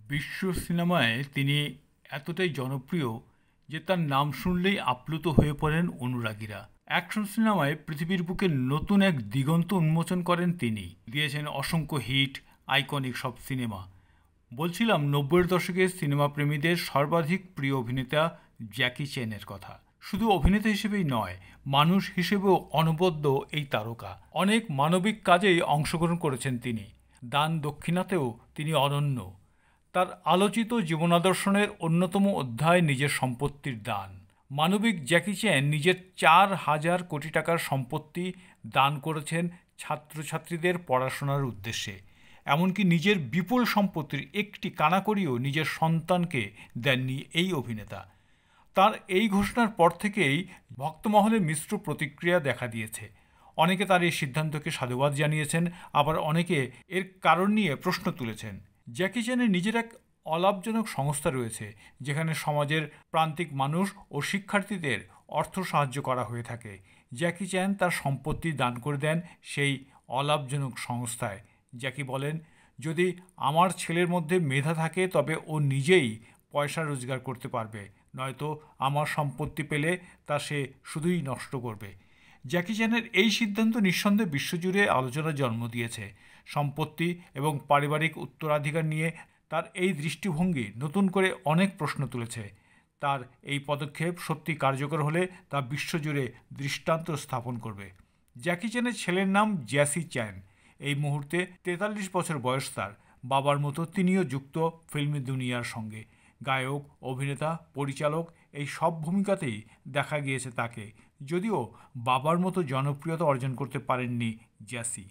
বিশ্ব সিনেমায় তিনি এতটাই জনপ্রিয় যে তার নাম শুনলেই আপ্লুত হয়ে পড়েন অনুরাগীরা। অ্যাকশন সিনেমায় পৃথিবীর বুকে নতুন এক দিগন্ত উন্মোচন করেন তিনি। দিয়েছেন অসংখ্য হিট, আইকনিক সব সিনেমা। বলছিলাম ৯০-এর দশকের সিনেমা প্রেমীদের সর্বাধিক প্রিয় অভিনেতা জ্যাকি চ্যানের কথা। শুধু অভিনেতা হিসেবেই নয়, মানুষ হিসেবেও অনবদ্য এই তারকা। অনেক মানবিক কাজেই অংশগ্রহণ করেছেন তিনি। দান দক্ষিণাতেও তিনি অনন্য। তার আলোচিত জীবনাদর্শনের অন্যতম অধ্যায় নিজের সম্পত্তির দান। মানবিক জ্যাকি চ্যান নিজের ৪,০০০ কোটি টাকার সম্পত্তি দান করেছেন ছাত্রছাত্রীদের পড়াশোনার উদ্দেশ্যে। এমনকি নিজের বিপুল সম্পত্তির একটি কানাকড়িও নিজের সন্তানকে দেননি এই অভিনেতা। তার এই ঘোষণার পর থেকেই ভক্তমহলে মিশ্র প্রতিক্রিয়া দেখা দিয়েছে। অনেকে তার এই সিদ্ধান্তকে সাধুবাদ জানিয়েছেন, আবার অনেকে এর কারণ নিয়ে প্রশ্ন তুলেছেন। জ্যাকি চ্যানের নিজের এক অলাভজনক সংস্থা রয়েছে, যেখানে সমাজের প্রান্তিক মানুষ ও শিক্ষার্থীদের অর্থ সাহায্য করা হয়ে থাকে। জ্যাকি চ্যান তার সম্পত্তি দান করে দেন সেই অলাভজনক সংস্থায়। জ্যাকি বলেন, যদি আমার ছেলের মধ্যে মেধা থাকে তবে ও নিজেই পয়সা রোজগার করতে পারবে, নয়তো আমার সম্পত্তি পেলে তা সে শুধুই নষ্ট করবে। জ্যাকি চ্যানের এই সিদ্ধান্ত নিঃসন্দেহে বিশ্বজুড়ে আলোচনার জন্ম দিয়েছে। সম্পত্তি এবং পারিবারিক উত্তরাধিকার নিয়ে তার এই দৃষ্টিভঙ্গি নতুন করে অনেক প্রশ্ন তুলেছে। তার এই পদক্ষেপ সত্যি কার্যকর হলে তা বিশ্বজুড়ে দৃষ্টান্ত স্থাপন করবে। জ্যাকি চ্যানের ছেলের নাম জ্যাসি চ্যান। এই মুহূর্তে ৪৩ বছর বয়স তার। বাবার মতো তিনিও যুক্ত ফিল্মি দুনিয়ার সঙ্গে। গায়ক, অভিনেতা, পরিচালক এই সব ভূমিকাতেই দেখা গিয়েছে তাকে, যদিও বাবার মতো জনপ্রিয়তা অর্জন করতে পারেননি জ্যাসি।